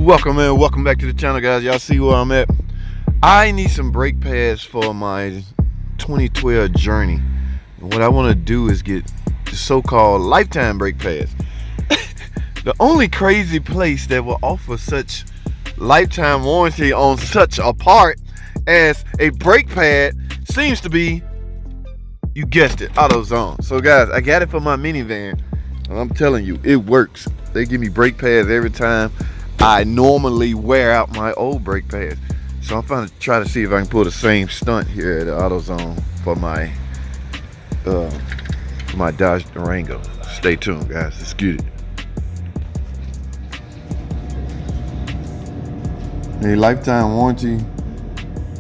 Welcome back to the channel, guys. Y'all see where I'm at. I need some brake pads for my 2012 Journey. And what I want to do is get the so-called lifetime brake pads. The only crazy place that will offer such lifetime warranty on such a part as a brake pad seems to be, you guessed it, AutoZone. So guys, I got it for my minivan, and I'm telling you, it works. They give me brake pads every time I normally wear out my old brake pads. So I'm trying to try to see if I can pull the same stunt here at AutoZone for my Dodge Durango. Stay tuned, guys. Let's get it. A lifetime warranty.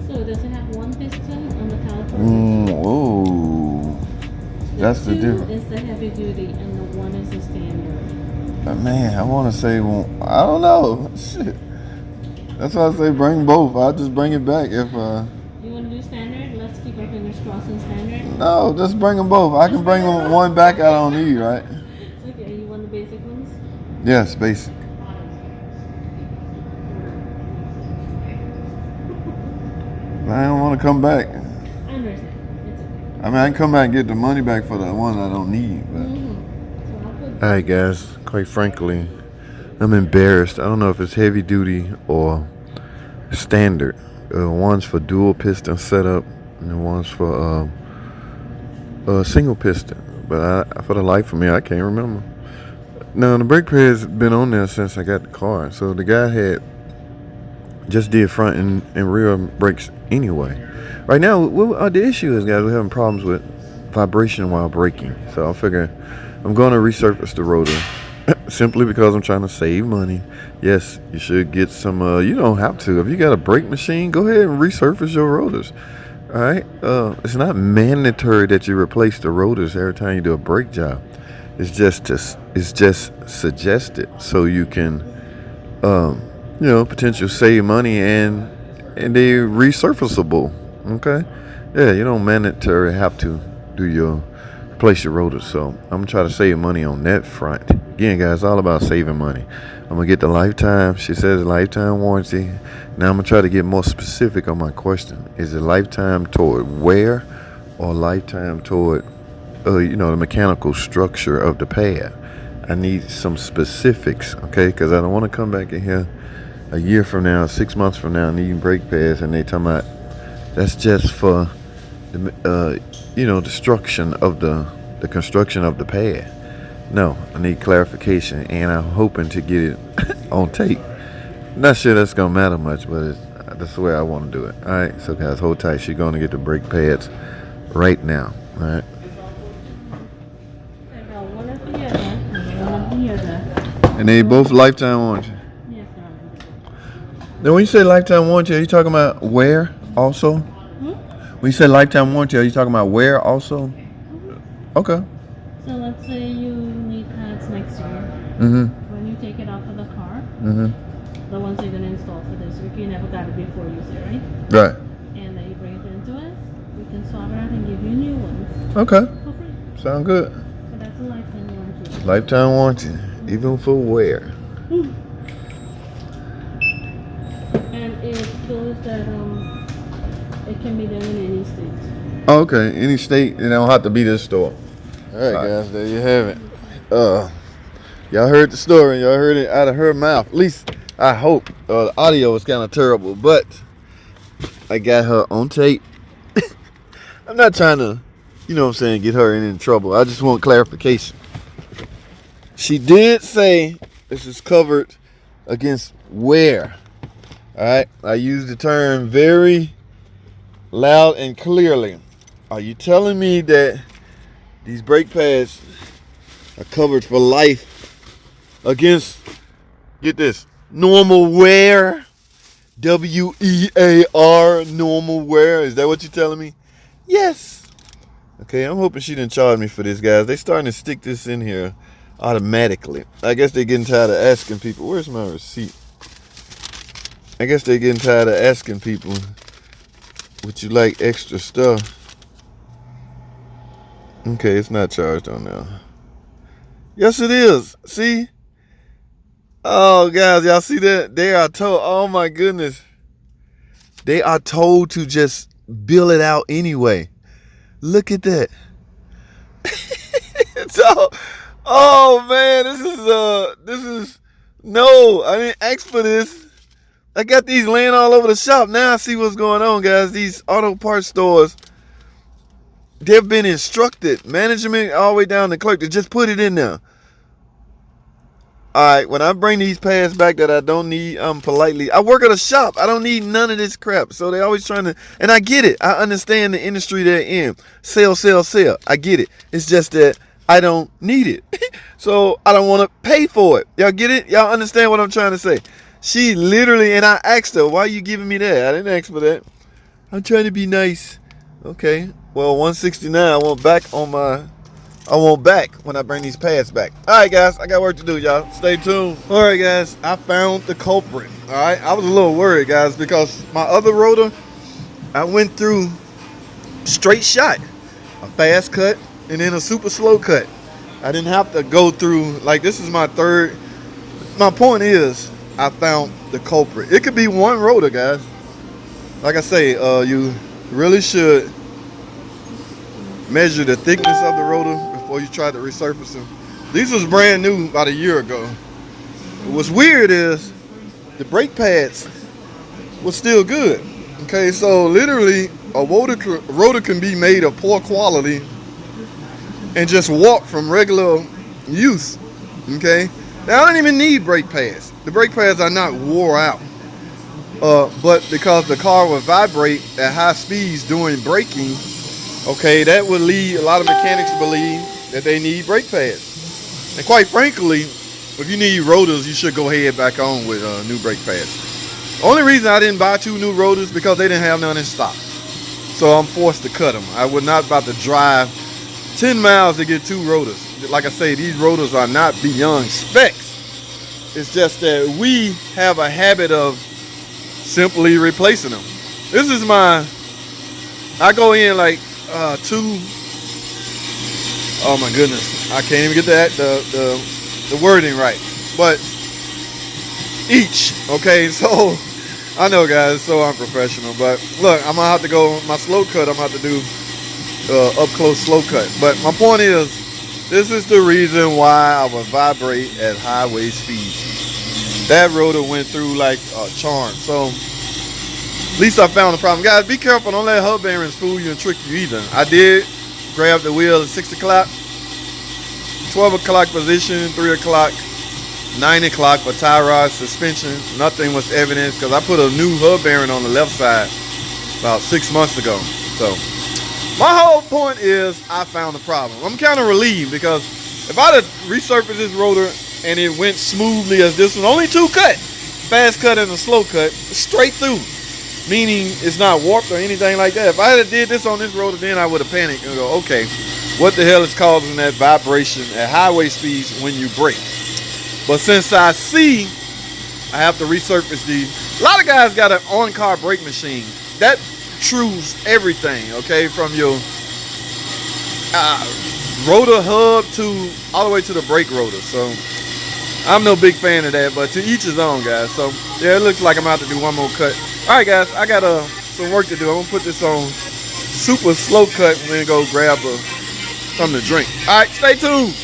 So does it have one piston on the caliper? Oh, that's the difference. Is the heavy duty and the one is the standard. Man, I want to say, well, I don't know. Shit. That's why I say bring both. I'll just bring it back if. You want to do standard? Let's keep our fingers crossed on standard. No, just bring them both. I can bring them one back I don't need, right? Okay, you want the basic ones? Yes, basic. I don't want to come back. I understand. It's okay. I mean, I can come back and get the money back for the one I don't need. But. So Alright, guys. Quite frankly, I'm embarrassed. I don't know if it's heavy duty or standard. One's for dual piston setup, and one's for single piston. But for the life of me, I can't remember. Now, the brake pad's been on there since I got the car. So the guy had just did front and rear brakes anyway. Right now, the issue is, guys, we're having problems with vibration while braking. So I figure I'm going to resurface the rotor simply because I'm trying to save money. Yes, you should get some, you don't have to. If you got a brake machine, go ahead and resurface your rotors. All right? It's not mandatory that you replace the rotors every time you do a brake job. It's just suggested so you can, potentially save money and they're resurfaceable. Okay? Yeah, you don't mandatory have to replace your rotors. So I'm gonna try to save money on that front. Again, guys, all about saving money. I'm gonna get the lifetime. She says lifetime warranty. Now I'm gonna try to get more specific on my question. Is it lifetime toward wear or lifetime toward the mechanical structure of the pad? I need some specifics, okay? Because I don't want to come back in here a year from now, 6 months from now, needing brake pads, and they talking about that's just for the destruction of the construction of the pad. No, I need clarification, and I'm hoping to get it on tape. Not sure that's gonna matter much, but that's the way I want to do it. All right, so guys, hold tight. She's gonna get the brake pads right now. All right. I got one of the other and one of the other. And they both lifetime warranty. Yes, darling. Now, when you say lifetime warranty, are you talking about wear also? When you say lifetime warranty, are you talking about wear also? Okay. So let's say you need pads next year. When you take it out of the car, the ones you're gonna install for this week, you never got it before you say, right? Right. And then you bring it into us, we can swap it out and give you new ones. Okay. For free. Sound good. So that's a lifetime warranty. Lifetime warranty, even for wear. And it shows that it can be done in any state. Oh, okay. Any state, it don't have to be this store. All right, guys, there you have it. Y'all heard the story. Y'all heard it out of her mouth. At least I hope. The audio was kind of terrible, but I got her on tape. I'm not trying to, get her in trouble. I just want clarification. She did say this is covered against wear. All right, I used the term very loud and clearly. Are you telling me that these brake pads are covered for life against, get this, normal wear? W-E-A-R, normal wear. Is that what you're telling me? Yes. Okay, I'm hoping she didn't charge me for this, guys. They starting to stick this in here automatically. I guess they're getting tired of asking people. Where's my receipt? I guess they're getting tired of asking people, would you like extra stuff? Okay, it's not charged on now. Yes, it is. See? Oh, guys, y'all see that? They are told, oh my goodness. They are told to just bill it out anyway. Look at that. So, oh man, this is, no, I didn't ask for this. I got these laying all over the shop. Now I see what's going on, guys. These auto parts stores, they've been instructed, management all the way down to clerk, to just put it in there. All right, when I bring these pads back that I don't need, politely, I work at a shop. I don't need none of this crap. So they always trying to, and I get it. I understand the industry they're in. Sell, sell, sell. I get it. It's just that I don't need it. So I don't want to pay for it. Y'all get it? Y'all understand what I'm trying to say? She literally, and I asked her, why are you giving me that? I didn't ask for that. I'm trying to be nice. Okay. Well, 169, I want back when I bring these pads back. All right, guys, I got work to do, y'all. Stay tuned. All right, guys, I found the culprit. All right, I was a little worried, guys, because my other rotor, I went through straight shot, a fast cut, and then a super slow cut. I didn't have to go through, like, this is my third. My point is, I found the culprit. It could be one rotor, guys. Like I say, you really should measure the thickness of the rotor before you try to resurface them. These was brand new about a year ago. What's weird is the brake pads was still good. Okay, so literally a rotor can be made of poor quality and just walk from regular use. Okay, now I don't even need brake pads. The brake pads are not wore out. But because the car will vibrate at high speeds during braking, okay, that would lead a lot of mechanics to believe that they need brake pads. And quite frankly, if you need rotors, you should go ahead back on with new brake pads. Only reason I didn't buy 2 new rotors because they didn't have none in stock. So I'm forced to cut them. I was not about to drive 10 miles to get 2 rotors. Like I say, these rotors are not beyond specs. It's just that we have a habit of simply replacing them. This is I go in like 2, oh my goodness, I can't even get the wording right, but each, okay, so I know, guys, it's so unprofessional, but look, I'm gonna have to go my slow cut. I'm gonna have to do up close slow cut. But my point is, this is the reason why I would vibrate at highway speeds. That rotor went through like a charm. So at least I found the problem. Guys, be careful. Don't let hub bearings fool you and trick you either. I did grab the wheel at 6 o'clock, 12 o'clock position, 3 o'clock, 9 o'clock for tie rod suspension. Nothing was evidence because I put a new hub bearing on the left side about 6 months ago. So my whole point is I found the problem. I'm kind of relieved because if I'd have resurfaced this rotor and it went smoothly as this one, only 2 cut, fast cut and a slow cut, straight through, meaning it's not warped or anything like that. If I had did this on this rotor, then I would have panicked and go, okay, what the hell is causing that vibration at highway speeds when you brake? But since I see I have to resurface these, a lot of guys got an on-car brake machine. That trues everything, okay, from your rotor hub to all the way to the brake rotor. So I'm no big fan of that, but to each his own, guys. So yeah, it looks like I'm about to do one more cut. All right, guys, I got some work to do. I'm gonna put this on super slow cut and then go grab something to drink. All right, stay tuned.